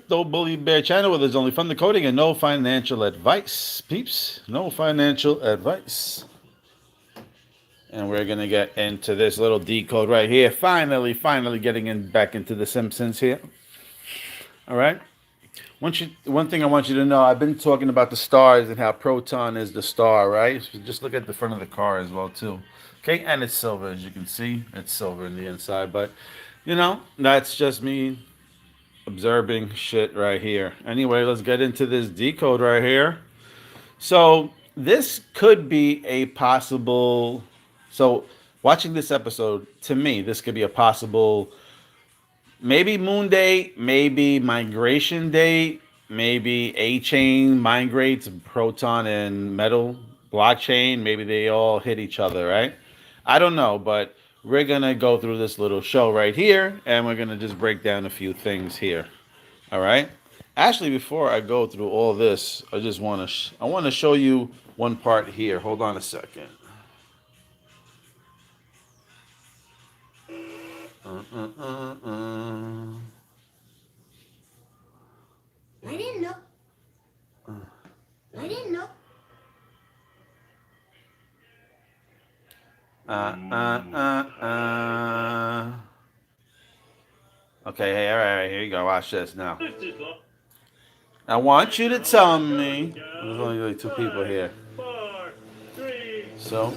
Crypto Bully Bear channel where there's only fun decoding and no financial advice. Peeps, no financial advice. And we're going to get into this little decode right here. Finally getting back into the Simpsons here. All right. One thing I want you to know, I've been talking about the stars and how Proton is the star, right? So just look at the front of the car as well, too. Okay, and it's silver, as you can see. It's silver in the inside, but, that's just me observing shit right here. Anyway, let's get into this decode right here. So this could be a possible. So watching this episode, to me, this could be a possible. Maybe moon date, maybe migration date, maybe A chain migrates proton and metal blockchain. Maybe they all hit each other, right? I don't know, but we're gonna go through this little show right here, and we're gonna just break down a few things here. All right. Actually, before I go through all this, I just want to I want to show you one part here. Hold on a second. Uh, uh, uh, uh. I didn't know. I didn't know. Okay, hey, all right, here you go. Watch this now. I want you to tell me. There's only like two people here. So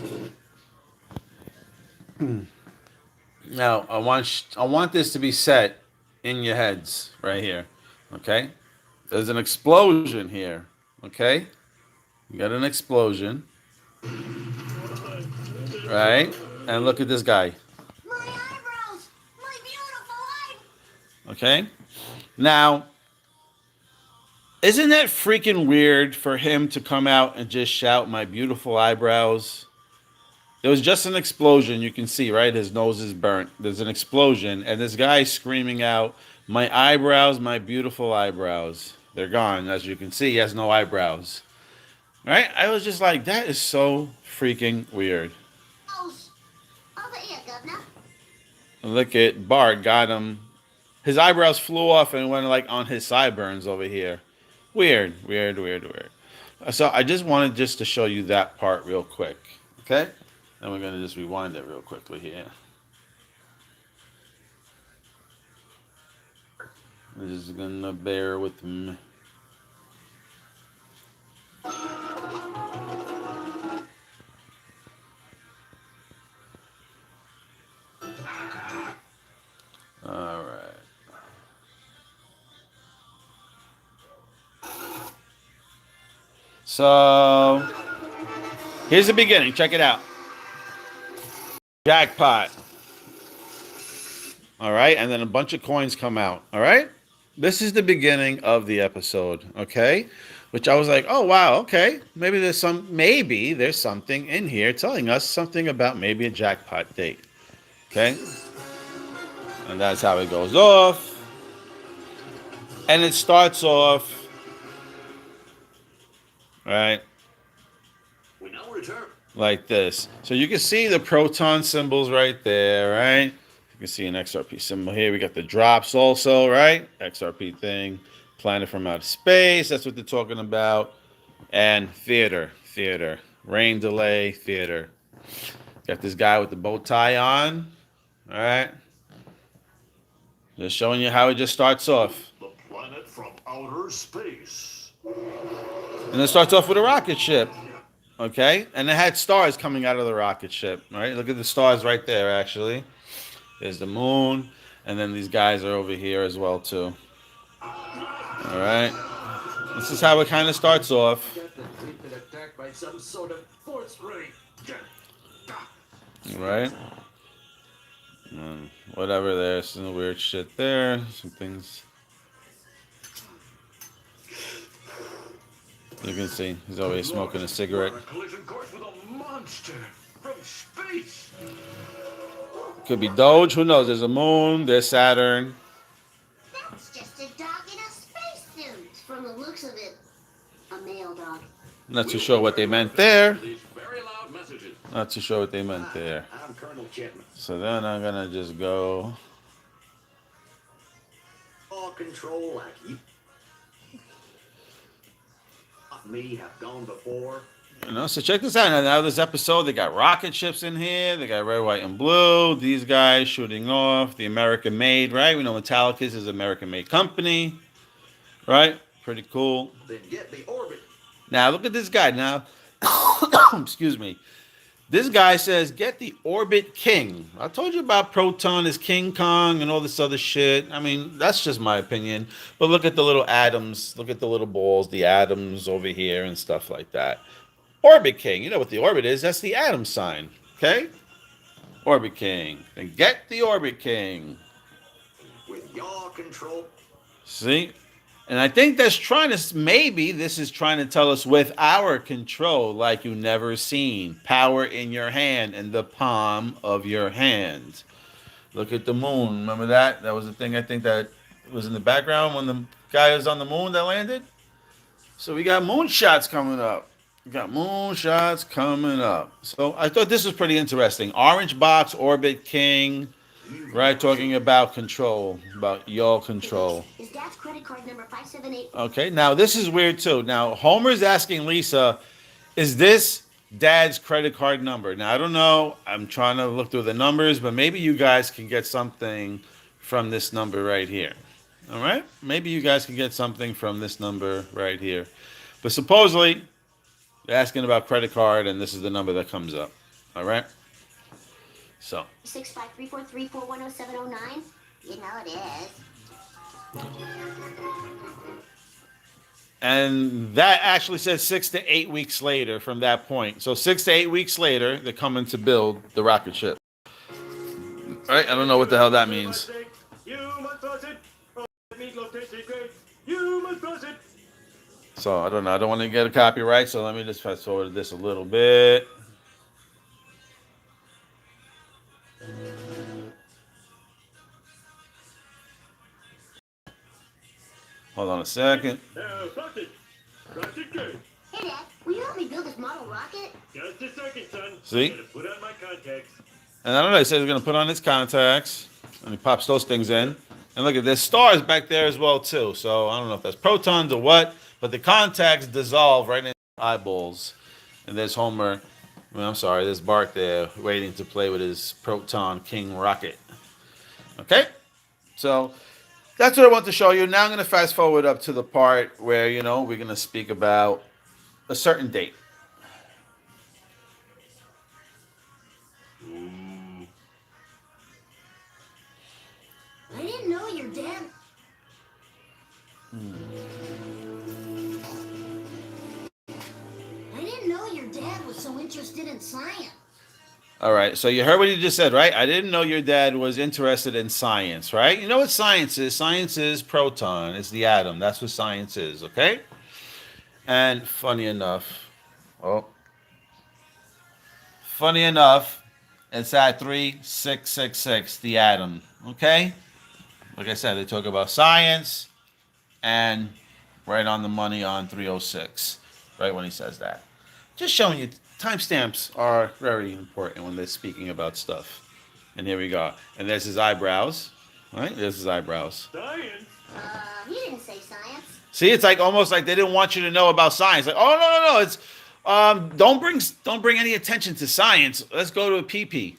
now I want this to be set in your heads right here. Okay? There's an explosion here. Okay? You got an explosion. Right? And look at this guy. My eyebrows! My beautiful eyebrows! Okay? Now, isn't that freaking weird for him to come out and just shout, "My beautiful eyebrows"? There was just an explosion. You can see, right? His nose is burnt. There's an explosion, and this guy's screaming out, "My eyebrows, my beautiful eyebrows." They're gone. As you can see, he has no eyebrows. Right? I was just like, that is so freaking weird. Over here, Governor. Look at Bart got him. His eyebrows flew off and went like on his sideburns over here. Weird. So I just wanted just to show you that part real quick. Okay? And we're going to just rewind it real quickly here. I'm just going to bear with me. All right. So here's the beginning. Check it out. Jackpot. All right. And then a bunch of coins come out. All right. This is the beginning of the episode. Okay. Which I was like, oh, wow. Okay. Maybe there's something in here telling us something about maybe a jackpot date. Okay. And that's how it goes off. And it starts off. Right. We now return. Like this. So you can see the proton symbols right there, right? You can see an XRP symbol here. We got the drops also, right? XRP thing. Planet from outer space. That's what they're talking about. And theater. Rain delay, theater. Got this guy with the bow tie on. All right. Just showing you how it just starts off. The planet from outer space. And it starts off with a rocket ship. Okay? And it had stars coming out of the rocket ship. Right? Look at the stars right there, actually. There's the moon. And then these guys are over here as well, too. All right? This is how it kind of starts off. We've been attacked by some sort of force ray. Right? Whatever, there's some weird shit there. Some things. You can see he's always smoking a cigarette. Collision course with a monster from space. Could be Doge. Who knows? There's a moon. There's Saturn. That's just a dog in a spacesuit. From the looks of it, a male dog. Not too sure what they meant there. These very loud messages. Not too sure what they meant there. I'm Colonel Chapman. So then I'm gonna just go. All control lackey. me have gone before. You know, so check this out. Now this episode, they got rocket ships in here. They got red, white, and blue. These guys shooting off. The American made, right? We know Metallicus is an American made company, right? Pretty cool. Then get the orbit. Now look at this guy. Now, excuse me. This guy says, get the Orbit King. I told you about Proton is King Kong and all this other shit. I mean, that's just my opinion. But look at the little atoms. Look at the little balls, the atoms over here and stuff like that. Orbit King. You know what the orbit is? That's the atom sign. Okay? Orbit King. Then get the Orbit King. With your control. See? And I think that's trying to, maybe this is trying to tell us with our control, like you never seen. Power in your hand, in the palm of your hand. Look at the moon. Remember that? That was the thing I think that was in the background when the guy was on the moon that landed. So we got moon shots coming up. We got moon shots coming up. So I thought this was pretty interesting. Orange box, Orbit King. Right, talking about control, about your control. Is Dad's credit card number 578? Okay, now this is weird too. Now Homer's asking Lisa, is this Dad's credit card number? Now I don't know. I'm trying to look through the numbers, but maybe you guys can get something from this number right here. All right? Maybe you guys can get something from this number right here. But supposedly, they're asking about credit card, and this is the number that comes up. All right? So 65343410709. You know it is. and that actually says 6 to 8 weeks later from that point. So 6 to 8 weeks later, they're coming to build the rocket ship. All right, I don't know what the hell that means. So I don't know. I don't want to get a copyright, so let me just fast forward this a little bit. Hold on a second. Hey, Dad, will you help me build this model rocket? Just a second, son. See? Gotta put on my contacts. And I don't know. He says he's going to put on his contacts. And he pops those things in. And look at there's stars back there as well, too. So I don't know if that's protons or what. But the contacts dissolve right in the eyeballs. And there's Homer. I'm sorry. There's Bart there waiting to play with his Proton King rocket. Okay? So that's what I want to show you. Now I'm going to fast forward up to the part where, you know, we're going to speak about a certain date. I didn't know your dad. I didn't know your dad was so interested in science. All right, so you heard what he just said, right? I didn't know your dad was interested in science, right? You know what science is? Science is proton. It's the atom. That's what science is, okay? And funny enough, it's at 3666, the atom, okay? Like I said, they talk about science and right on the money on 306, right when he says that. Just showing you. Timestamps are very important when they're speaking about stuff. And here we go. And there's his eyebrows. Right? There's his eyebrows. Science? He didn't say science. See, it's like almost like they didn't want you to know about science. Like, oh no. It's don't bring any attention to science. Let's go to a pee-pee.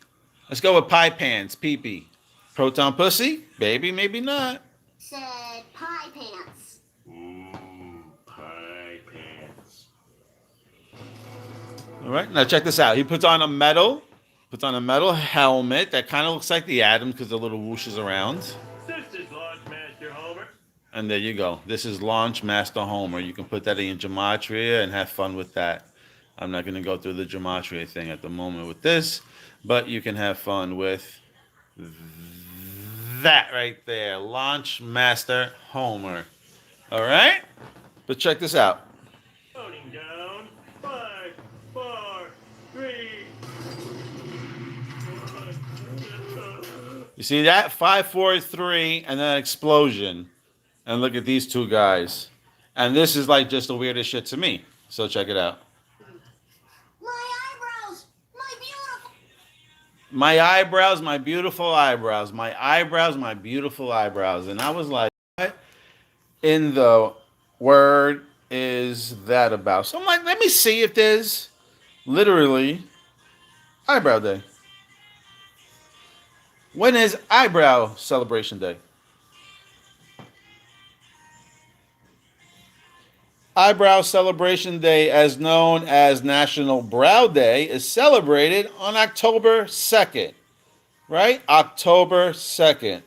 Let's go with pie pants, pee-pee. Proton pussy? Baby, maybe not. Said pie pants. Pie pants. All right, now check this out. He puts on a metal helmet that kind of looks like the atom because the little whooshes around. This is Launch Master Homer. And there you go. This is Launch Master Homer. You can put that in gematria and have fun with that. I'm not going to go through the gematria thing at the moment with this, but you can have fun with that right there. Launch Master Homer. All right? But check this out. Counting down. 5, 4, 3. You see that? 5, 4, 3, and then explosion. And look at these two guys. And this is like just the weirdest shit to me. So check it out. My eyebrows! My beautiful! My eyebrows, my beautiful eyebrows. My eyebrows, my beautiful eyebrows. And I was like, what in the word is that about? So I'm like, let me see if there's literally Eyebrow Day. When is Eyebrow Celebration Day? Eyebrow Celebration Day, as known as National Brow Day, is celebrated on October 2nd. Right? October 2nd.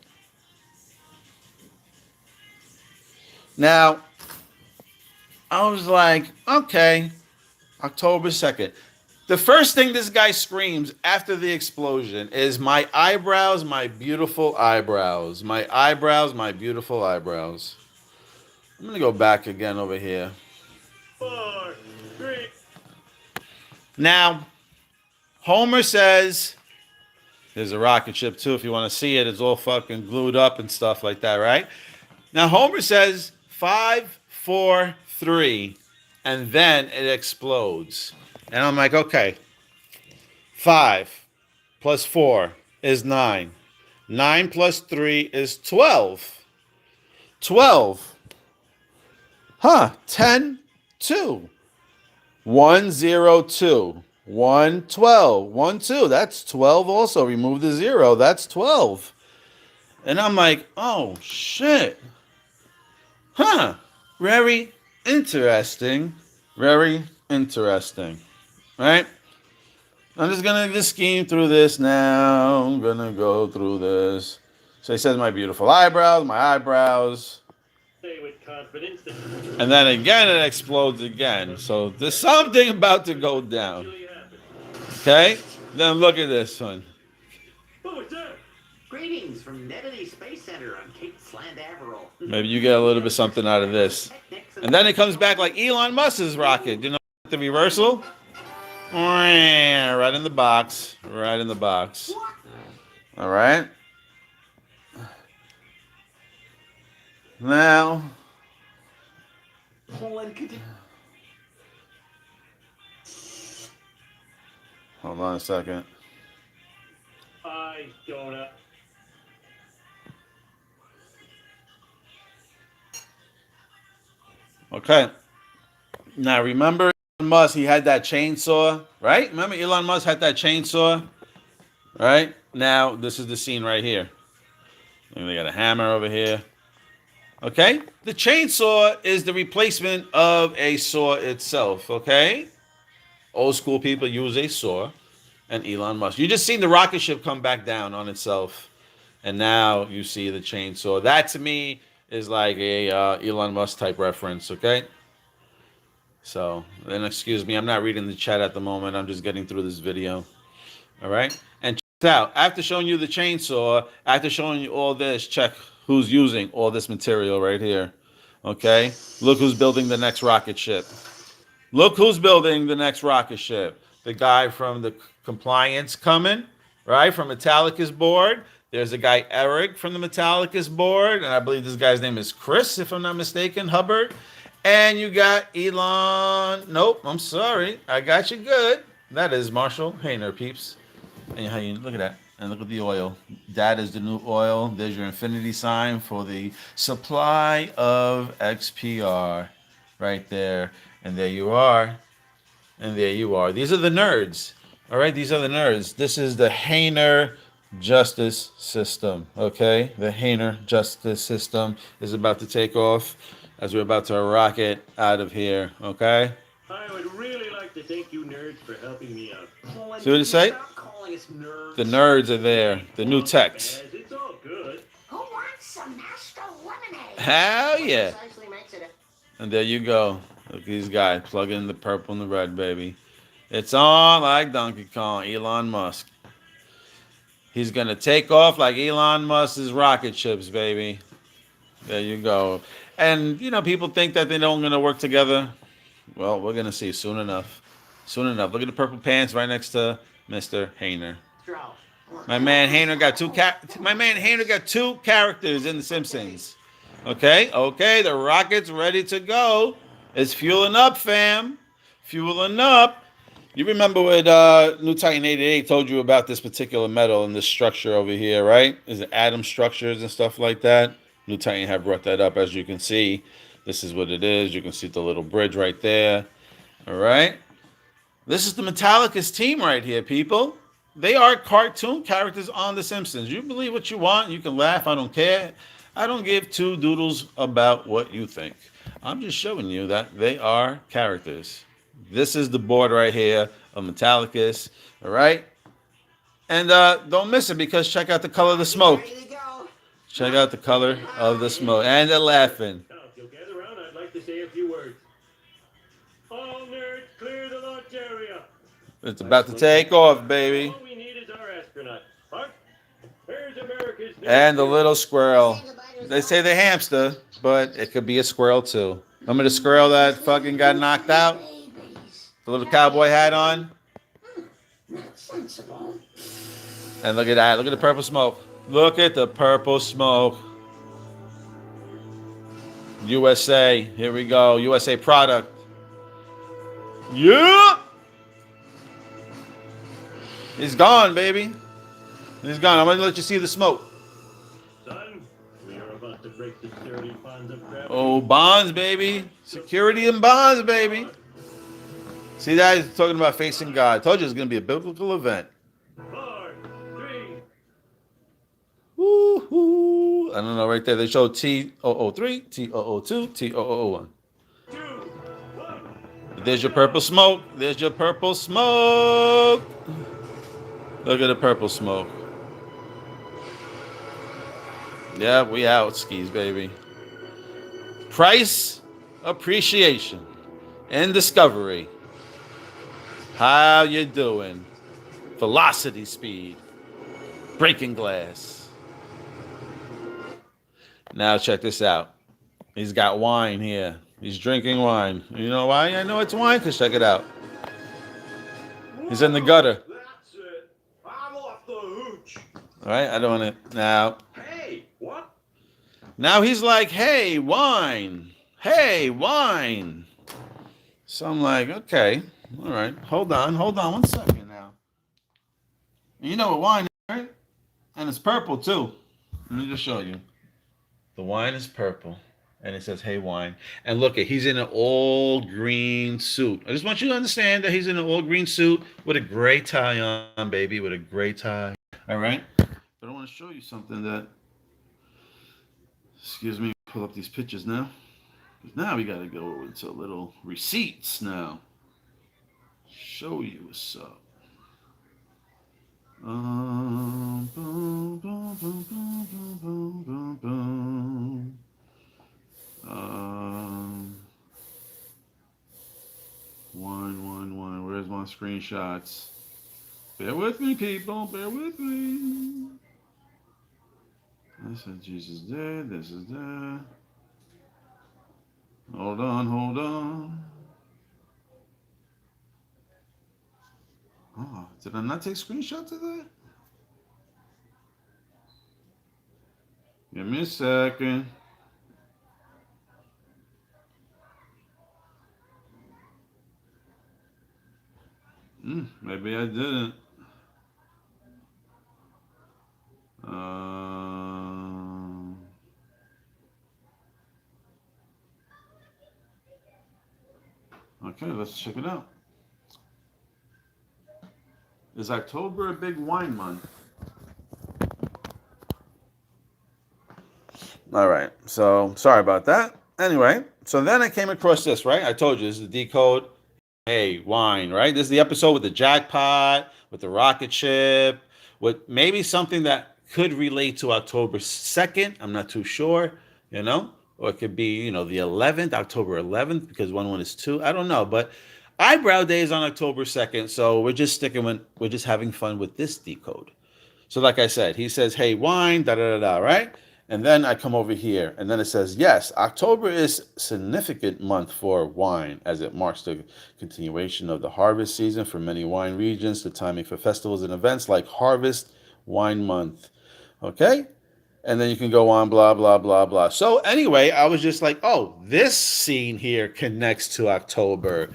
Now, I was like, okay, October 2nd. The first thing this guy screams after the explosion is, my eyebrows, my beautiful eyebrows. My eyebrows, my beautiful eyebrows. I'm going to go back again over here. 4, 3. Now, Homer says, there's a rocket ship too, if you want to see it. It's all fucking glued up and stuff like that, right? Now, Homer says 5, 4, 3, and then it explodes. And I'm like, okay, 5 plus 4 is 9. 9 plus 3 is 12. 12. 10, 2. 1, 0, 2. 1, 12. 1, 2. That's 12 also. Remove the 0. That's 12. And I'm like, oh, shit. Very interesting. Very interesting. Right? I'm just going to scheme through this now. I'm going to go through this. So he says, my beautiful eyebrows, my eyebrows. Say with confidence that And then again, it explodes again. So there's something about to go down. usually happens. Okay? Then look at this one. What was that? Greetings from Kennedy Space Center on Cape Slandaverill. Maybe you get a little bit something out of this. And then it comes back like Elon Musk's rocket. You know, the reversal? Right in the box. Right in the box. All right? Now, hold on a second. I donut. Okay. Now, remember Elon Musk, he had that chainsaw, right? Remember Elon Musk had that chainsaw? Right? Now, this is the scene right here. And they got a hammer over here. Okay? The chainsaw is the replacement of a saw itself, okay? Old school people use a saw, and Elon Musk. You just seen the rocket ship come back down on itself, and now you see the chainsaw. That, to me, is like a Elon Musk type reference, okay? So, then excuse me, I'm not reading the chat at the moment. I'm just getting through this video. All right? And check it out. After showing you the chainsaw, after showing you all this, check who's using all this material right here. Okay? Look who's building the next rocket ship. Look who's building the next rocket ship. The guy from the compliance coming, right? From Metallicus board. There's a guy, Eric, from the Metallicus board. And I believe this guy's name is Chris, if I'm not mistaken, Hubbard. And you got Elon. Nope, I'm sorry. I got you good. That is Marshall Hayner, peeps. And how you look at that. And look at the oil. That is the new oil. There's your infinity sign for the supply of XPR. Right there. And there you are. And there you are. These are the nerds. All right, these are the nerds. This is the Hayner justice system. Okay? The Hayner justice system is about to take off as we're about to rocket out of here. Okay? I would really like to thank you nerds for helping me out. See what it say? Stop calling us nerds. The nerds are there. The new techs. It's all good. Who wants some Nastro lemonade? Hell yeah. Precisely makes it And there you go. Look at these guys. Plug in the purple and the red, baby. It's on like Donkey Kong. Elon Musk. He's going to take off like Elon Musk's rocket ships, baby. There you go. And, you know, people think that they're not going to work together. Well, we're going to see soon enough. Soon enough. Look at the purple pants right next to Mr. Hayner. My man Hayner got two characters in the Simpsons. Okay, the rocket's ready to go. It's fueling up, fam. Fueling up. You remember what New Titan 88 told you about this particular metal and this structure over here, right? Is it atom structures and stuff like that? New Titan have brought that up, as you can see. This is what it is. You can see the little bridge right there. All right. This is the Metallicus team right here, people. They are cartoon characters on The Simpsons. You believe what you want. You can laugh. I don't care. I don't give two doodles about what you think. I'm just showing you that they are characters. This is the board right here of Metallicus. All right. And don't miss it because check out the color of the smoke. Ready to go? Check out the color of the smoke. And they're laughing. Now, if you'll gather around, I'd like to say a few words. All nerds, clear the launch area. It's about to take off, baby. All we need is our astronaut. Hark, there's America's And the little squirrel. They say the hamster, but it could be a squirrel too. Remember the squirrel that fucking got knocked out? The little cowboy hat on? Not sensible. And look at that. Look at the purple smoke. Look at the purple smoke. USA. Here we go. USA product. Yeah! He's gone, baby. He's gone. I'm going to let you see the smoke. Son, we are about to break the sturdy bonds of gravity. Oh, bonds, baby. Security and bonds, baby. See that? He's talking about facing God. I told you it's going to be a biblical event. 4, 3. Woo-hoo. I don't know, right there. They showed T003, T002, T0001. 2, 1. There's your purple smoke. There's your purple smoke. Look at the purple smoke. Yeah, we out, skis, baby. Price, appreciation, and discovery. How you doing? Velocity speed. Breaking glass. Now check this out. He's got wine here. He's drinking wine. You know why I know it's wine? Because check it out. He's in the gutter. That's it. I'm off the hooch. All right, I don't want to. Now, Hey, what? now he's like, hey, wine. Hey, wine. So I'm like, okay. All right. Hold on 1 second now. You know what wine is, right? And it's purple too. Let me just show you. The wine is purple. And it says, hey, wine. And look, he's in an all green suit. I just want you to understand that he's in an all green suit with a gray tie on, baby, with a gray tie. All right? But I want to show you something that, excuse me, pull up these pictures now. Now we got to go into little receipts now. Show you what's up. Boom, boom, boom, boom, boom, boom, boom, boom. One. Where's my screenshots? Bear with me, people. Bear with me. This is Jesus dead. This is dead. Hold on. Oh, did I not take screenshots of that? Give me a second. Maybe I didn't. Okay, let's check it out. Is October a big wine month? All right, so sorry about that. Anyway, so then I came across this, right? I told you this is the decode. Hey, wine, right? This is the episode with the jackpot, with the rocket ship, with maybe something that could relate to October 2nd. I'm not too sure, you know? Or it could be, the 11th, October 11th, because one is 2. I don't know, but Eyebrow Day is on October 2nd, so we're just having fun with this decode. So like I said, he says, hey, wine, da-da-da-da, right? And then I come over here, and then it says, yes, October is a significant month for wine, as it marks the continuation of the harvest season for many wine regions, the timing for festivals and events like Harvest Wine Month. Okay? And then you can go on, blah, blah, blah, blah. So anyway, I was just like, oh, this scene here connects to October.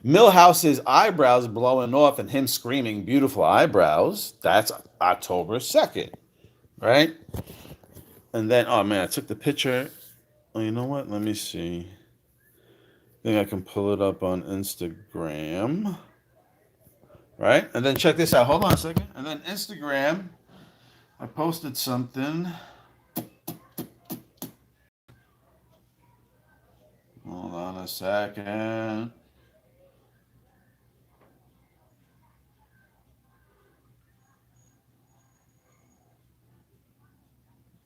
Milhouse's eyebrows blowing off and him screaming beautiful eyebrows. That's October 2nd, right? And then, oh man, I took the picture Oh, you know what? Let me see. I think I can pull it up on Instagram. Right? And then check this out. Hold on a second. And then Instagram, I posted something. Hold on a second.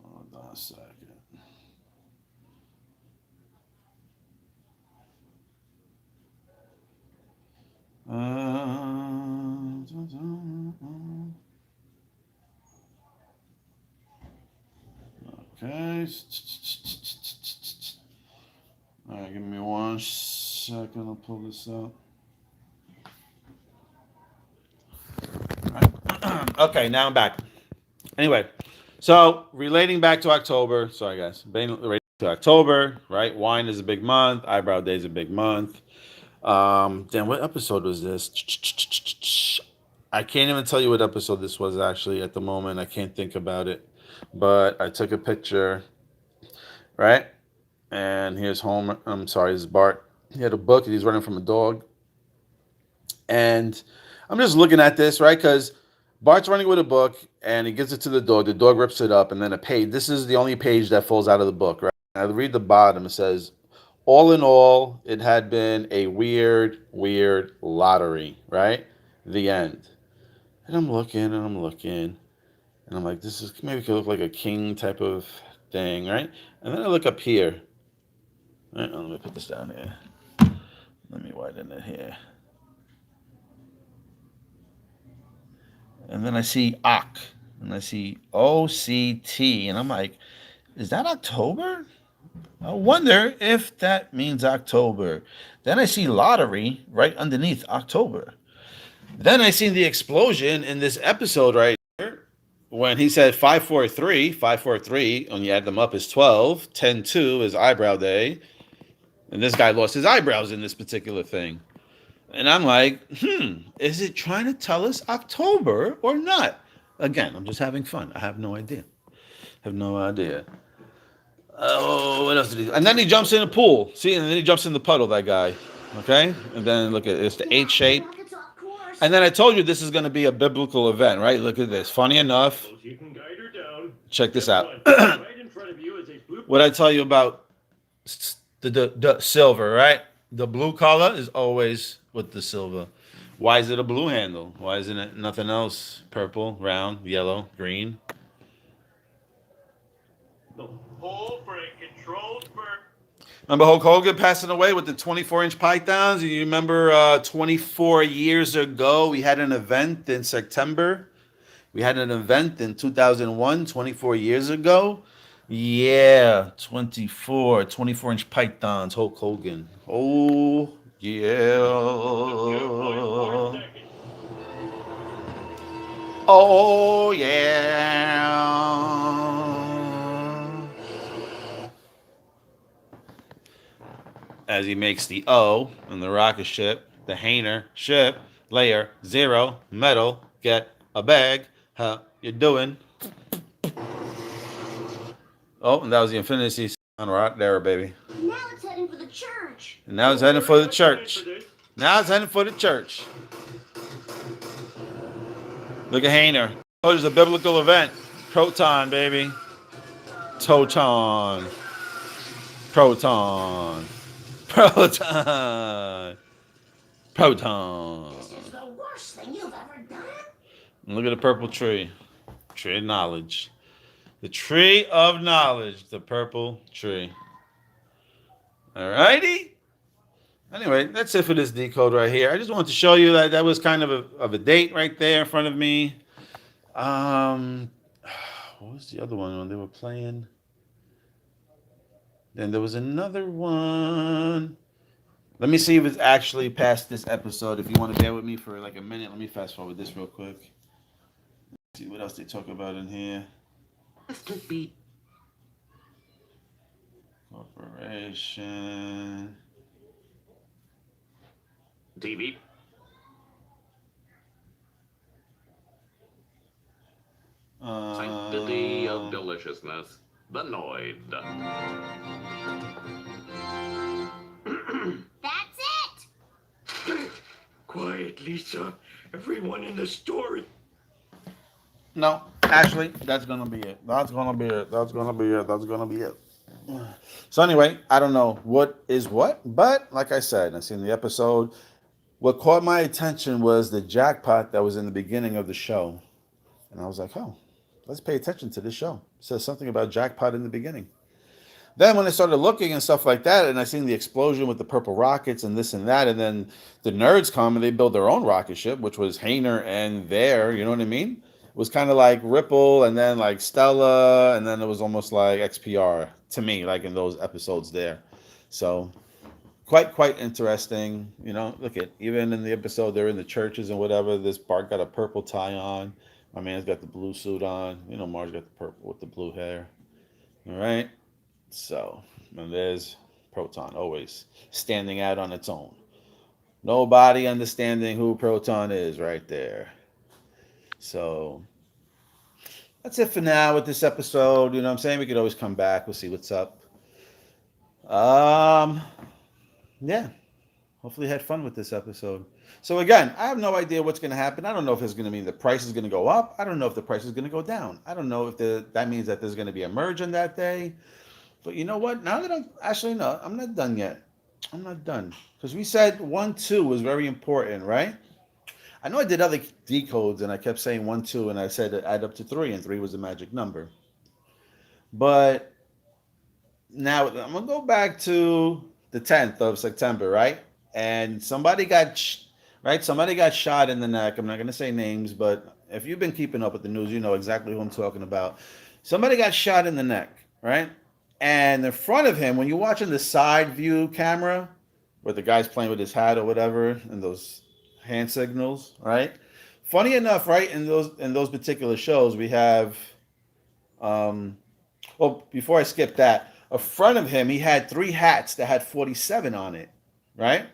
Hold on a second. Okay. All right, give me 1 second. I'll pull this up. Okay, now I'm back. Anyway, so relating back to October. Sorry, guys. Relating to October, right? Wine is a big month. Eyebrow Day is a big month. Damn, what episode was this? I can't even tell you what episode this was actually at the moment. I can't think about it. But I took a picture, right? And here's Homer. I'm sorry, this is Bart. He had a book and he's running from a dog. And I'm just looking at this, right? Because Bart's running with a book and he gives it to the dog. The dog rips it up and then a page. This is the only page that falls out of the book, right? I read the bottom. It says, all in all, it had been a weird, weird lottery, right? The end. And I'm looking and I'm looking. And I'm like, this is maybe could look like a king type of thing, right? And then I look up here. Right, let me put this down here. Let me widen it here. And then I see OC. And I see OCT. And I'm like, is that October? I wonder if that means October. Then I see lottery right underneath October. Then I see the explosion in this episode right here when he said 543, 543, when you add them up is 12, 10-2 is Eyebrow Day. And this guy lost his eyebrows in this particular thing. And I'm like, is it trying to tell us October or not? Again, I'm just having fun. I have no idea. Oh, what else did he do? And then he jumps in the pool. See, and then he jumps in the puddle, that guy. Okay? And then look at it's the H shape. And then I told you this is going to be a biblical event, right? Look at this. Funny enough, You can guide her down. check this out. Right in front of you is a blue. What I tell you about the silver, right? The blue color is always with the silver. Why is it a blue handle? Why isn't it nothing else? Purple, round, yellow, green. The whole break controls for. Remember Hulk Hogan passing away with the 24-inch pythons? You remember 24 years ago, we had an event in September. We had an event in 2001, 24 years ago. Yeah, 24-inch pythons, Hulk Hogan. Oh, yeah. Oh, yeah. As he makes the O in the rocket ship, the Hainer ship, layer 0, metal, get a bag. How you doing? Oh, and that was the infinity sound right there, baby. Now it's heading for the church. And now it's heading for the church. Now it's heading for the church. Look at Hainer. Oh, there's a biblical event. Proton, baby. Toton. Proton. Proton. Proton. This is the worst thing you've ever done. And look at the purple tree. Tree of knowledge. The tree of knowledge. The purple tree. Alrighty. Anyway, that's it for this decode right here. I just wanted to show you that that was kind of a date right there in front of me. What was the other one when they were playing? Then there was another one. Let me see if it's actually past this episode. If you want to bear with me for like a minute, let me fast forward this real quick. Let's see what else they talk about in here. Corporation. TV. Sanctity of deliciousness. the Noid. That's it! Quiet, Lisa. Everyone in the store. No, actually, that's gonna be it. That's gonna be it. That's gonna be it. That's gonna be it. So anyway, I don't know what is what, but like I said, I seen the episode. What caught my attention was the jackpot that was in the beginning of the show, and I was like, oh, let's pay attention to this show. It says something about jackpot in the beginning. Then when I started looking and stuff like that, and I seen the explosion with the purple rockets and this and that, and then the nerds come and they build their own rocket ship, which was Hayner and there, you know what I mean? It was kind of like Ripple and then like Stella, and then it was almost like XPR to me, like in those episodes there. So quite interesting. You know, look at even in the episode they're in the churches and whatever. This Bart got a purple tie on. My man's got the blue suit on. You know, Marge got the purple with the blue hair. All right. So, and there's Proton, always standing out on its own. Nobody understanding who Proton is right there. So, that's it for now with this episode. You know what I'm saying? We could always come back. We'll see what's up. Yeah. Hopefully you had fun with this episode. So again, I have no idea what's going to happen. I don't know if it's going to mean the price is going to go up. I don't know if the price is going to go down. I don't know if that means that there's going to be a merge on that day. But you know what? Now that I'm not done yet. I'm not done. Because we said 1, 2 was very important, right? I know I did other decodes and I kept saying 1, 2 and I said it add up to 3 and 3 was the magic number. But now I'm going to go back to the 10th of September, right? And somebody got shot in the neck. I'm not going to say names, but if you've been keeping up with the news, you know exactly who I'm talking about. Somebody got shot in the neck, right? And in front of him, when you're watching the side view camera, where the guy's playing with his hat or whatever, and those hand signals, right? Funny enough, right, in those particular shows, we have, well, before I skip that, in front of him, he had 3 hats that had 47 on it, right?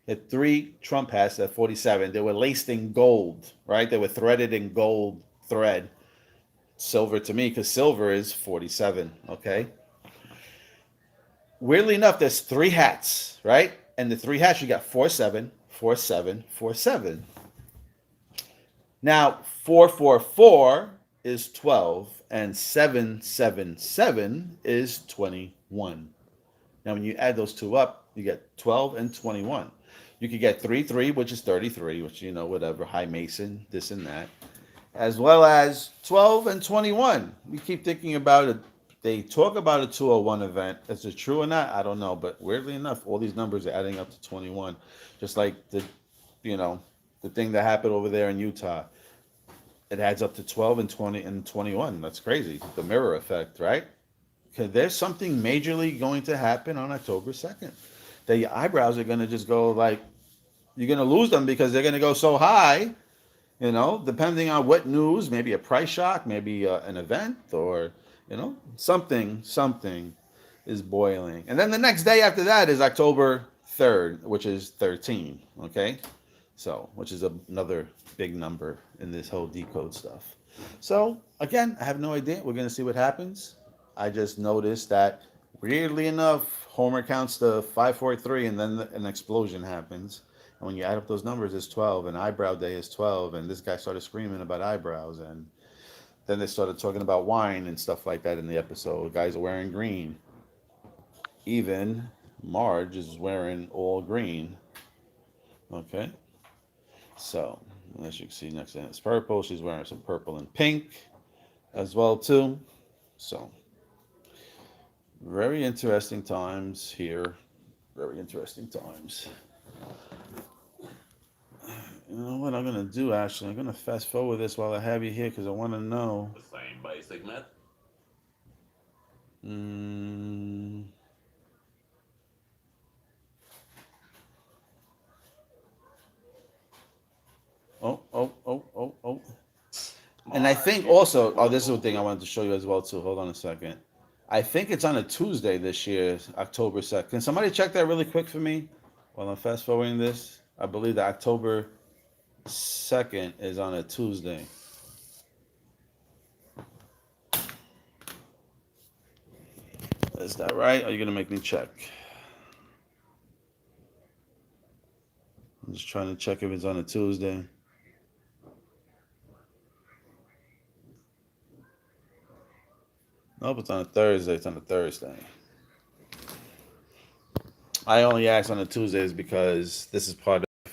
He had 3 Trump hats that had 47. They were laced in gold, right? They were threaded in gold thread. Silver to me, because silver is 47, okay? Weirdly enough, there's 3 hats, right? And the 3 hats, you got 47, 47, 47. Now, 444 is 12, and 777 is 21. Now, when you add those 2 up, you get 12 and 21. You could get 3, which is 33, which, you know, whatever, high Mason, this and that, as well as 12 and 21. We keep thinking about it. They talk about a 201 event. Is it true or not? I don't know. But weirdly enough, all these numbers are adding up to 21. Just like the thing that happened over there in Utah. It adds up to 12 and 20 and 21. That's crazy. The mirror effect, right? Okay, there's something majorly going to happen on October 2nd. That your eyebrows are going to just go like, you're going to lose them because they're going to go so high, you know, depending on what news, maybe a price shock, maybe an event, or, you know, something is boiling. And then the next day after that is October 3rd, which is 13, okay? So, which is another big number in this whole decode stuff. So, again, I have no idea. We're going to see what happens. I just noticed that, weirdly enough, Homer counts to 543 and then an explosion happens. And when you add up those numbers, it's 12, and Eyebrow Day is 12, and this guy started screaming about eyebrows, and then they started talking about wine and stuff like that in the episode. Guys are wearing green. Even Marge is wearing all green. Okay? So, as you can see next to it, it's purple. She's wearing some purple and pink as well, too. So, very interesting times here. Very interesting times. You know what I'm going to do, actually? I'm going to fast forward this while I have you here because I want to know. The same basic method. Oh. And I think also, this is the thing I wanted to show you as well, too. Hold on a second. I think it's on a Tuesday this year, October 2nd. Can somebody check that really quick for me while I'm fast forwarding this? I believe that October 2nd is on a Tuesday. Is that right? Or are you gonna make me check? I'm just trying to check if it's on a Tuesday. Nope, it's on a Thursday. It's on a Thursday. I only asked on the Tuesdays because this is part of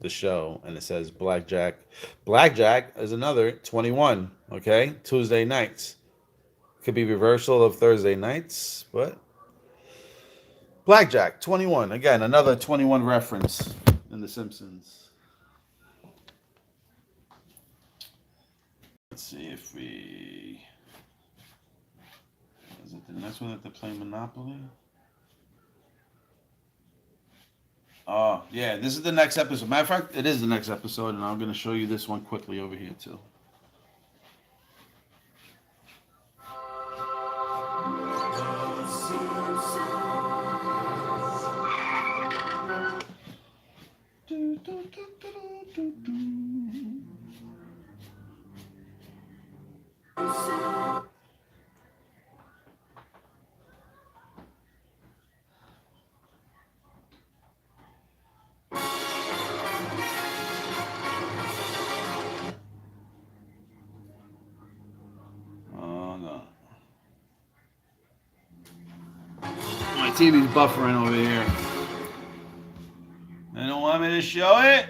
the show, and it says Blackjack. Blackjack is another 21. Okay, Tuesday nights. Could be reversal of Thursday nights, but Blackjack 21. Again, another 21 reference in The Simpsons. Let's see if we. Is it the next one that they're playing Monopoly? Oh, yeah, this is the next episode. Matter of fact, it is the next episode, and I'm going to show you this one quickly over here, too. My TV's buffering over here. They don't want me to show it?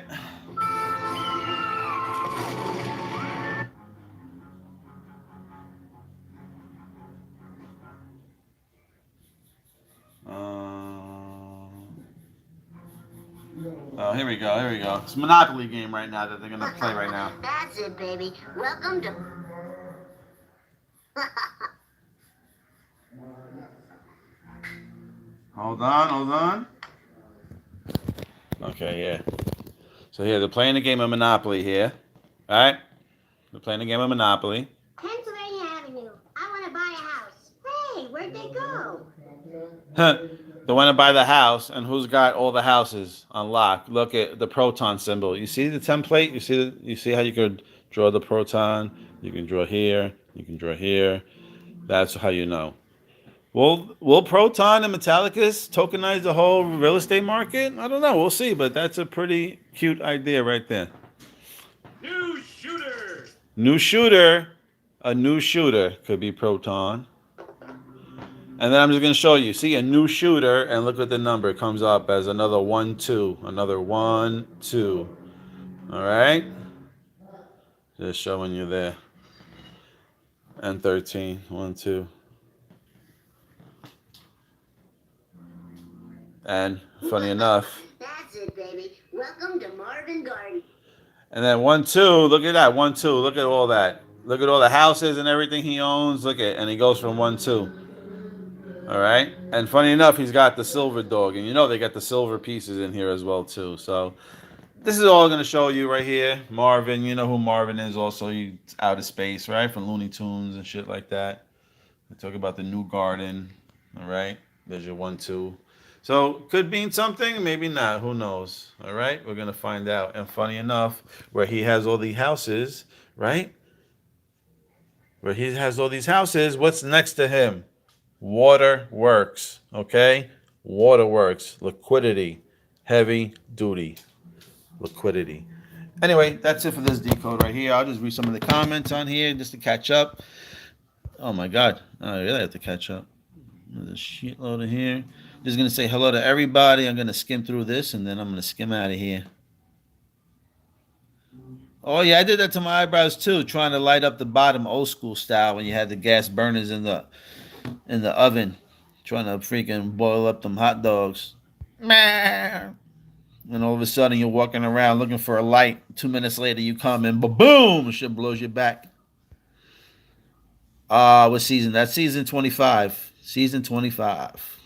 Oh, here we go, here we go. It's a Monopoly game right now that they're going to play right now. That's it, baby. Welcome to... Hold on, hold on. Okay, yeah. So here, they're playing a game of Monopoly here. All right? They're playing a game of Monopoly. Pennsylvania Avenue. I want to buy a house. Hey, where'd they go? They want to buy the house, and who's got all the houses on lock? Look at the proton symbol. You see the template? You see how you could draw the proton? You can draw here. You can draw here. That's how you know. Will Proton and Metallicus tokenize the whole real estate market? I don't know. We'll see, but that's a pretty cute idea right there. New shooter. New shooter. A new shooter could be Proton. And then I'm just going to show you. See, a new shooter, and look what the number comes up as another 1, 2. Another 1, 2. All right? Just showing you there. And 13. 1, 2. And funny enough. That's it, baby. Welcome to Marvin Garden. And then 1, 2. Look at that. 1, 2. Look at all that. Look at all the houses and everything he owns. Look at, and he goes from 1, 2. All right. And funny enough, he's got the silver dog, and you know they got the silver pieces in here as well too. So this is all going to show you right here. Marvin, you know who Marvin is. Also, he's out of space, right? From Looney Tunes and shit like that. We talk about the new garden. All right. There's your 1, 2. So could mean something, maybe not. Who knows? All right, we're gonna find out. And funny enough, where he has all the houses, right? Where he has all these houses, what's next to him? Waterworks. Okay, waterworks. Liquidity, heavy duty, liquidity. Anyway, that's it for this decode right here. I'll just read some of the comments on here just to catch up. Oh my God, I really have to catch up. There's a shitload in here. Just going to say hello to everybody. I'm going to skim through this, and then I'm going to skim out of here. Oh, yeah, I did that to my eyebrows, too, trying to light up the bottom old school style when you had the gas burners in the oven, trying to freaking boil up them hot dogs. And all of a sudden, you're walking around looking for a light. 2 minutes later, you come in, boom, shit blows your back. What season? That's season 25. Season 25.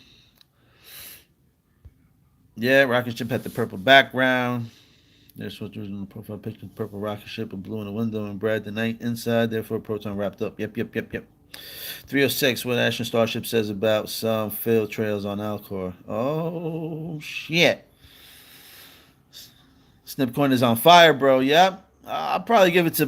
Yeah, rocket ship had the purple background. There's what was in the profile picture. Purple rocket ship with blue in the window and bright the night inside. Therefore, proton wrapped up. Yep. 306. What Ashen Starship says about some field trails on Alcor. Oh, shit. Snipcoin is on fire, bro. Yep. I'll probably give it to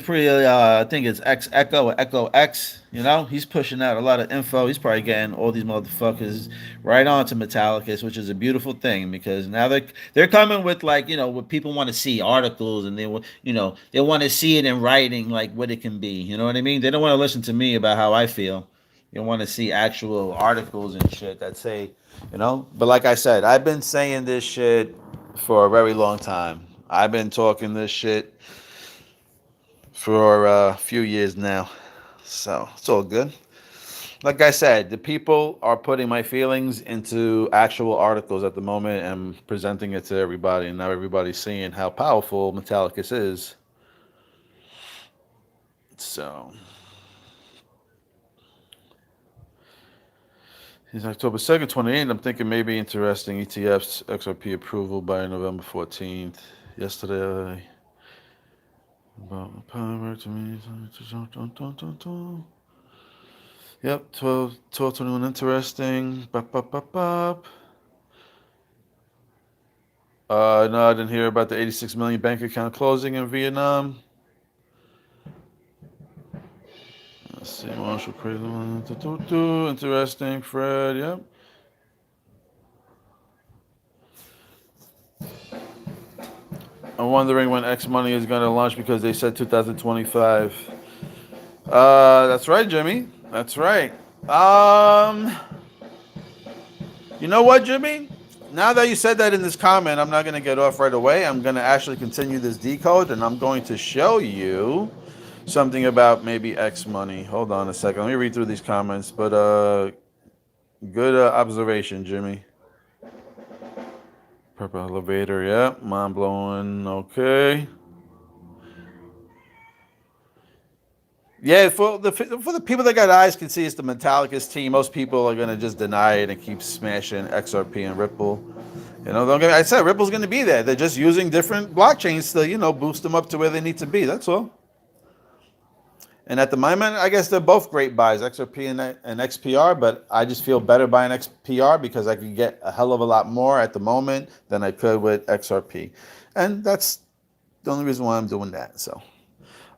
I think it's X Echo or Echo X. You know, he's pushing out a lot of info. He's probably getting all these motherfuckers right on to Metallicus, which is a beautiful thing because now they're coming with like what people want to see articles and they want to see it in writing like what it can be. You know what I mean? They don't want to listen to me about how I feel. They want to see actual articles and shit that say, But like I said, I've been saying this shit for a very long time. I've been talking this shit for a few years now. So it's all good. Like I said, the people are putting my feelings into actual articles at the moment and presenting it to everybody. And now everybody's seeing how powerful Metallicus is. So he's October 2nd, 28th. I'm thinking maybe interesting ETFs XRP approval by November 14th. Yesterday. About the power to me. Yep, 1221 interesting. Bop, bop, bop, bop. No, I didn't hear about the 86 million bank account closing in Vietnam. Let's see, Marshall crazy one. Interesting, Fred, yep. I'm wondering when X Money is going to launch because they said 2025. That's right, Jimmy. That's right. You know what, Jimmy? Now that you said that in this comment, I'm not going to get off right away. I'm going to actually continue this decode, and I'm going to show you something about maybe X Money. Hold on a second. Let me read through these comments. But good observation, Jimmy. Purple elevator, yeah. Mind blowing, okay. Yeah, for the people that got eyes can see it's the Metallicus team. Most people are gonna just deny it and keep smashing XRP and Ripple. I said Ripple's gonna be there. They're just using different blockchains to boost them up to where they need to be. That's all. And at the moment, I guess they're both great buys, XRP and XPR. But I just feel better buying XPR because I can get a hell of a lot more at the moment than I could with XRP, and that's the only reason why I'm doing that. So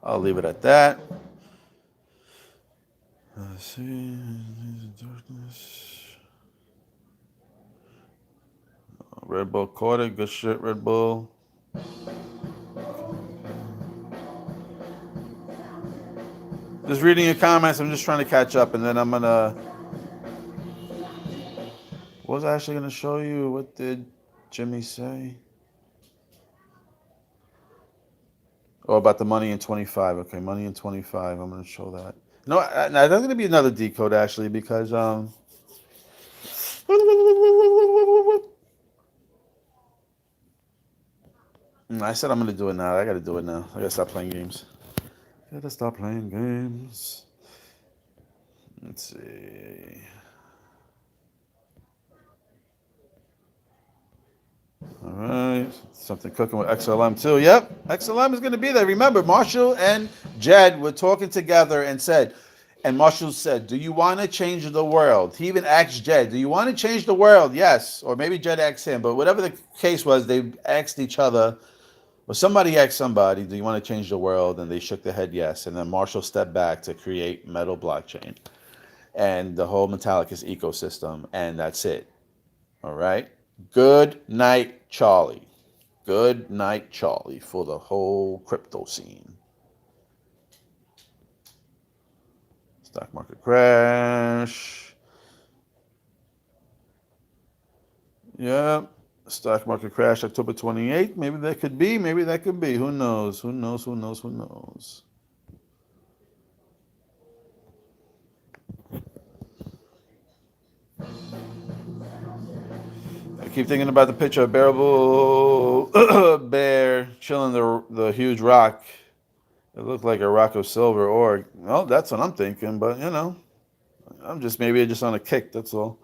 I'll leave it at that. Let's see. Darkness. Red Bull caught it. Good shit, Red Bull. Just reading your comments. I'm just trying to catch up, and then I'm gonna. What was I actually gonna show you? What did Jimmy say? Oh, about the money in 25. Okay, money in 25. I'm gonna show that. No, that's going to be another decode actually because I said I'm going to do it now. I got to do it now. I got to stop playing games. Let's see. All right. Something cooking with XLM too. Yep. XLM is going to be there. Remember, Marshall and Jed were talking together and Marshall said, do you want to change the world? He even asked Jed, do you want to change the world? Yes. Or maybe Jed asked him. But whatever the case was, they asked each other, or somebody asked somebody, do you want to change the world? And they shook their head yes. And then Marshall stepped back to create Metal Blockchain and the whole Metallicus ecosystem. And that's it. All right. Good night, Charlie. Good night, Charlie, for the whole crypto scene. Stock market crash. Yeah. Stock market crash October 28th. Maybe that could be. Maybe that could be. Who knows? Who knows? Who knows? Who knows? I keep thinking about the picture of bearable bear chilling the huge rock. It looked like a rock of silver ore. Well, that's what I'm thinking, but I'm just on a kick, that's all.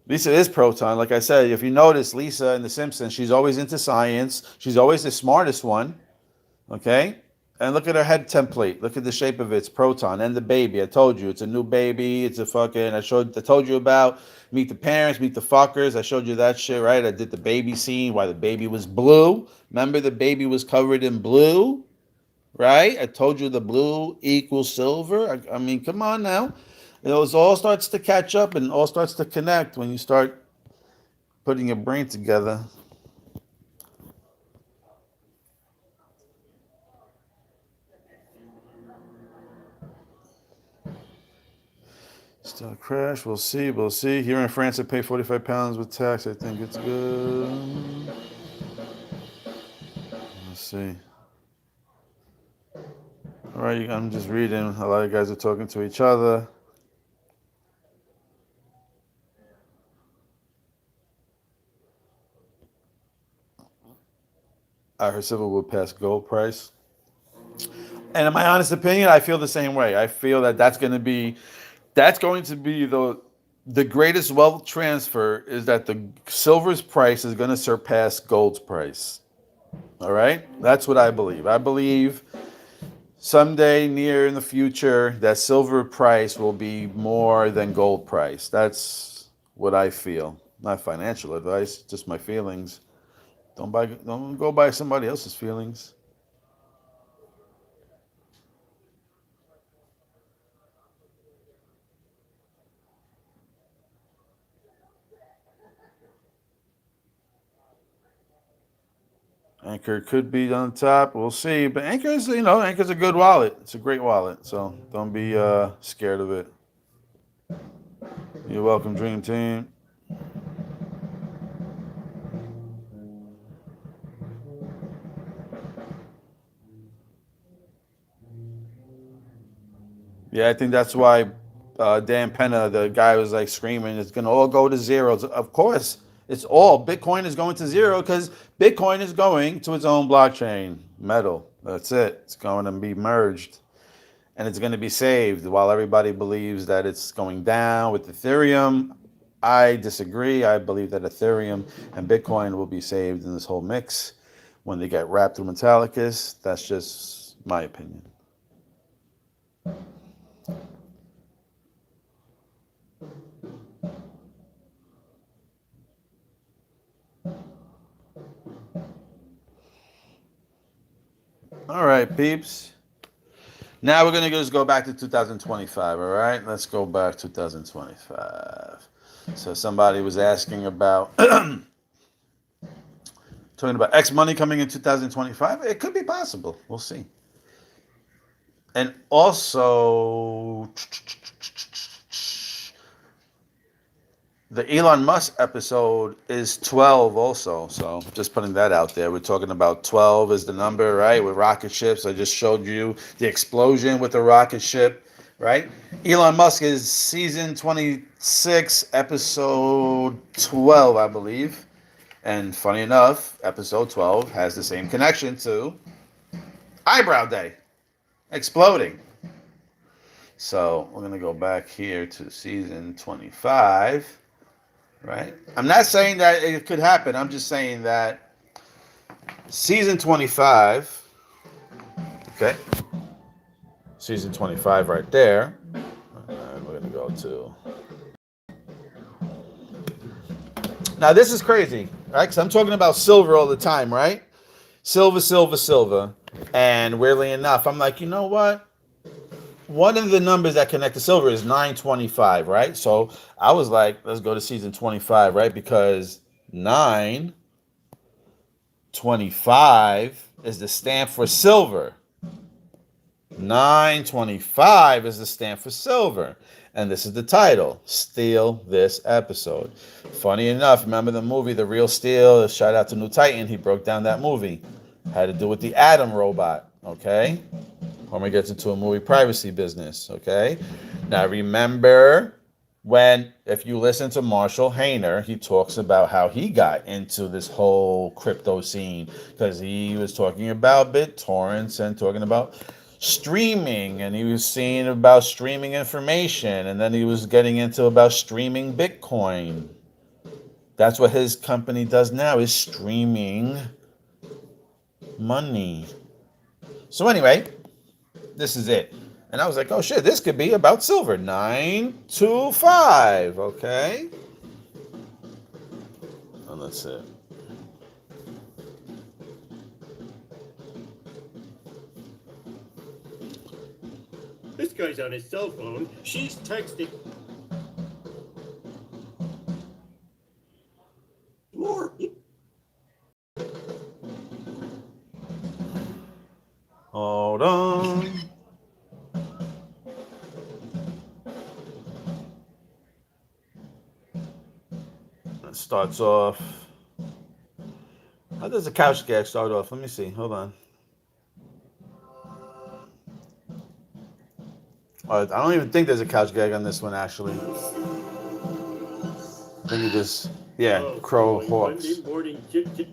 Lisa is Proton. Like I said, if you notice Lisa in The Simpsons, she's always into science. She's always the smartest one. Okay? And look at her head template. Look at the shape of it. It's proton. And the baby. I told you. It's a new baby. It's a fucking... I told you about Meet the Parents, Meet the Fuckers. I showed you that shit, right? I did the baby scene, why the baby was blue. Remember the baby was covered in blue? Right? I told you the blue equals silver. I mean, come on now. It all starts to catch up and all starts to connect when you start putting your brain together. Still crash. We'll see. We'll see. Here in France, I pay £45 with tax. I think it's good. Let's see. All right, I'm just reading. A lot of guys are talking to each other. I heard silver will pass gold price. And in my honest opinion, I feel the same way. I feel that that's going to be the greatest wealth transfer is that the silver's price is going to surpass gold's price. All right? That's what I believe. I believe someday near in the future that silver price will be more than gold price. That's what I feel. Not financial advice, just my feelings. Don't go by somebody else's feelings. Anchor could be on top. We'll see. But Anchor's a good wallet. It's a great wallet. So don't be scared of it. You're welcome, Dream Team. Yeah, I think that's why Dan Penna, the guy, was like screaming, it's going to all go to zero. Of course, it's all. Bitcoin is going to zero because Bitcoin is going to its own blockchain, Metal. That's it. It's going to be merged. And it's going to be saved while everybody believes that it's going down with Ethereum. I disagree. I believe that Ethereum and Bitcoin will be saved in this whole mix when they get wrapped through Metallicus. That's just my opinion. All right, peeps. Now we're going to just go back to 2025, all right? Let's go back to 2025. So somebody was asking about, talking about X money coming in 2025. It could be possible. We'll see. And also, the Elon Musk episode is 12 also. So just putting that out there. We're talking about 12 is the number, right? With rocket ships. I just showed you the explosion with the rocket ship, right? Elon Musk is season 26, episode 12, I believe. And funny enough, episode 12 has the same connection to Eyebrow Day. Exploding. So we're going to go back here to season 25. Right? I'm not saying that it could happen. I'm just saying that season 25, okay? Season 25 right there. And we're going to go to... Now, this is crazy, right? Because I'm talking about silver all the time, right? Silver, silver, silver. And weirdly enough, I'm like, you know what? One of the numbers that connect to silver is 925, right? So I was like, let's go to season 25, right? Because 925 is the stamp for silver. 925 is the stamp for silver. And this is the title, Steal This Episode. Funny enough, remember the movie, The Real Steel? Shout out to New Titan. He broke down that movie. Had to do with the Atom robot, okay? Homer gets into a movie privacy business, okay? Now, remember when, if you listen to Marshall Hayner, he talks about how he got into this whole crypto scene because he was talking about BitTorrents and talking about streaming, and he was seeing about streaming information, and then he was getting into about streaming Bitcoin. That's what his company does now, is streaming money. So anyway, this is it. And I was like, oh shit, this could be about silver. 925. Okay. And that's it. This guy's on his cell phone. She's texting. More. Hold on. It starts off. How does the couch gag start off? Let me see. Hold on. I don't even think there's a couch gag on this one, actually. I think it just, yeah, Oh, crow, boy, hawks. Monday morning chit chit.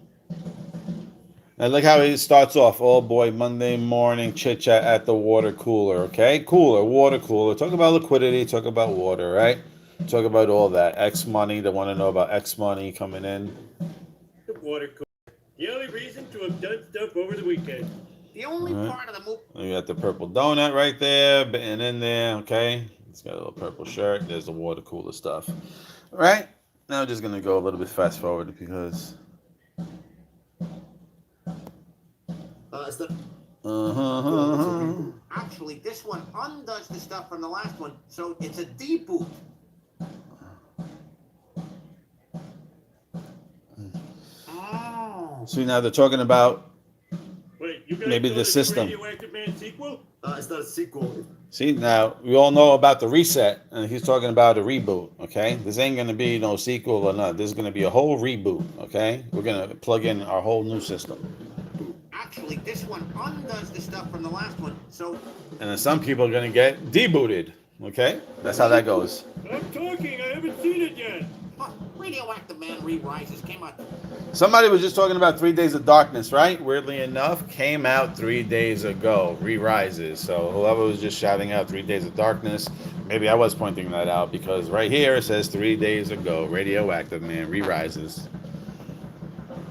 I like how it starts off. Oh boy, Monday morning chit chat at the water cooler. Okay, cooler, water cooler. Talk about liquidity. Talk about water, right? Talk about all that. X money. They want to know about X money coming in. The water cooler. The only reason to have done stuff over the weekend. The only Alright. part of the movie. You got the purple donut right there, and in there. Okay, it's got a little purple shirt. There's the water cooler stuff. All right. Now I'm just gonna go a little bit fast forward because. It's the, Uh-huh. actually, this one undoes the stuff from the last one, so it's a deboot. Oh. See, now they're talking about. Wait, you guys Maybe know the there's a system. Radioactive Man sequel? It's not a sequel. See, now we all know about the reset, and he's talking about a reboot. Okay, this ain't gonna be no sequel or not. This is gonna be a whole reboot. Okay, we're gonna plug in our whole new system. Actually, this one undoes the stuff from the last one, so And then some people are gonna get debooted. Okay, that's how that goes. I'm talking. I haven't seen it yet. Radioactive Man Re-Rises came out. Somebody was just talking about 3 Days of Darkness, right? Weirdly enough, came out 3 days ago. Re-Rises. So whoever was just shouting out 3 Days of Darkness, maybe I was pointing that out because right here it says 3 days ago. Radioactive Man Re-Rises.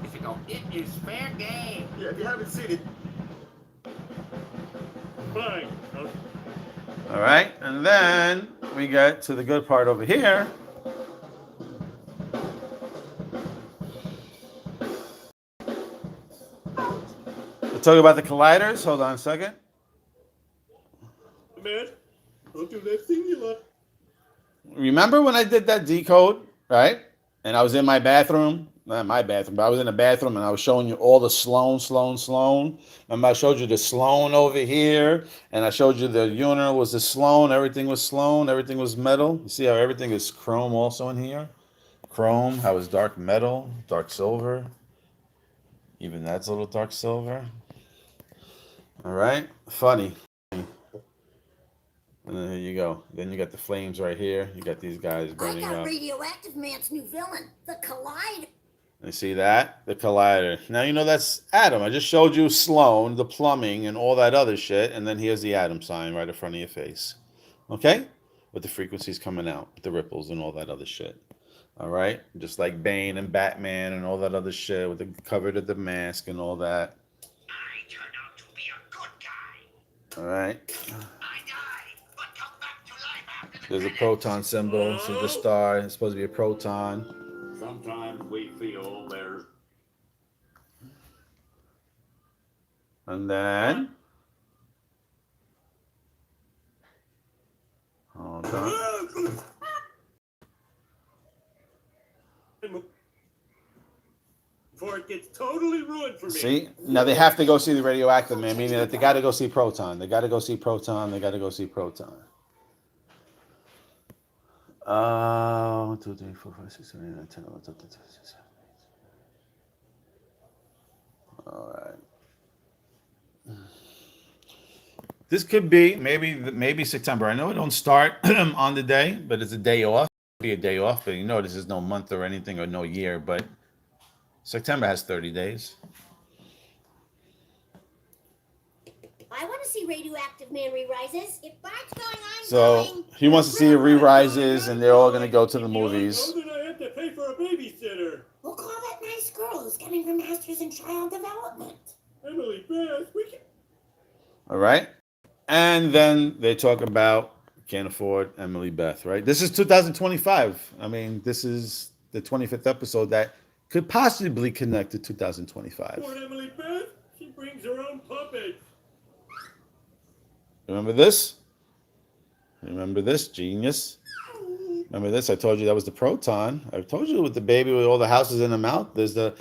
You should go, it is fair game. Yeah, if you haven't seen it. Fine. All right, and then we get to the good part over here. We'll talk about the colliders. Hold on a second. Man, don't do that thing you love. Remember when I did that decode, right? And I was in my bathroom. Not my bathroom, but I was in the bathroom and I was showing you all the Sloan. Remember I showed you the Sloan over here, and I showed you the urinal was the Sloan. Everything was Sloan. Everything was metal. You see how everything is chrome also in here? Chrome, how it's dark metal, dark silver. Even that's a little dark silver. All right, funny. And then here you go. Then you got the flames right here. You got these guys I burning got up. Radioactive Man's new villain, the Collider. You see that? The collider. Now you know that's Adam. I just showed you Sloan, the plumbing, and all that other shit. And then here's the Adam sign right in front of your face. Okay? With the frequencies coming out, with the ripples and all that other shit. All right? Just like Bane and Batman and all that other shit with the covered of the mask and all that. I turned out to be a good guy. All right? I died, but come back to life after the There's a proton symbol. So the star is supposed to be a proton. Sometimes we feel there's And then... Hold on. Before it gets totally ruined for me. See? Now they have to go see the Radioactive Man, meaning that they got to go see Proton. They got to go see Proton. They got to go see Proton. 1, 2, 3, 4, 5, 6, 7, 8, 9, 10, 11, 12, 13, 14, 15, 16, 17, 18. All right. This could be maybe September. I know it don't start on the day, but it's a day off. Be a day off, but you know this is no month or anything or no year, but September has 30 days. I want to see Radioactive Man Re-Rises. If that's going, I'm So going. he wants to see it re-rises, and they're all going to go to the I movies. know that I have to pay for a babysitter. We'll call that nice girl who's getting her master's in child development. Emily Beth, we can... All right. And then they talk about can't afford Emily Beth, right? This is 2025. I mean, this is the 25th episode that could possibly connect to 2025. Poor Emily Beth. She brings her own puppet. Remember this? Remember this, genius? Remember this? I told you that was the proton. I told you with the baby with all the houses in the mouth. There's the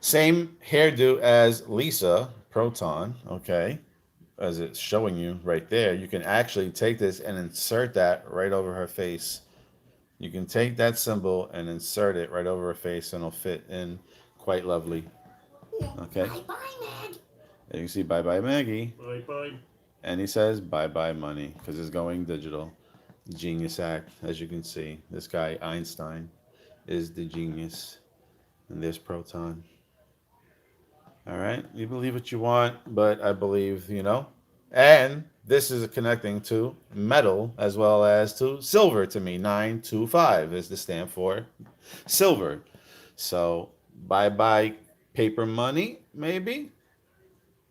same hairdo as Lisa, proton, okay? As it's showing you right there. You can actually take this and insert that right over her face. You can take that symbol and insert it right over her face and it'll fit in quite lovely. Okay? Bye-bye, Meg. And you can see bye-bye Maggie. Bye-bye. And he says bye-bye money because it's going digital. Genius act, as you can see. This guy, Einstein, is the genius. And there's Proton. All right? You believe what you want, but I believe, And this is connecting to metal as well as to silver to me. 925 is the stamp for silver. So bye-bye paper money, maybe?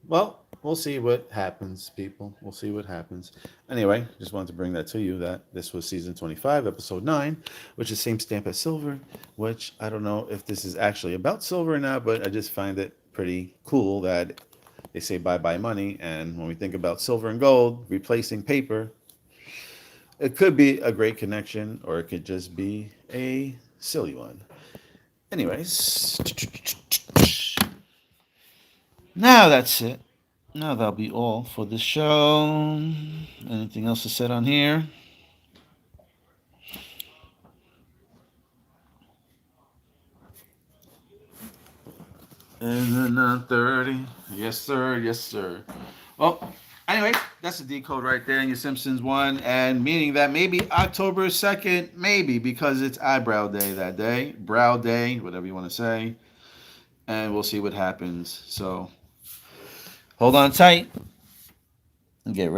Well, we'll see what happens, people. We'll see what happens. Anyway, just wanted to bring that to you that this was season 25, episode 9, which is same stamp as silver, which I don't know if this is actually about silver or not, but I just find it pretty cool that they say bye-bye money. And when we think about silver and gold replacing paper, it could be a great connection or it could just be a silly one. Anyways, now that's it. Now that'll be all for the show. Anything else to say on here? And then 9:30. Yes, sir. Yes, sir. Well, anyway, that's the decode right there in your Simpsons one. And meaning that maybe October 2nd, maybe, because it's Eyebrow Day that day. Brow Day, whatever you want to say. And we'll see what happens. So hold on tight and get ready.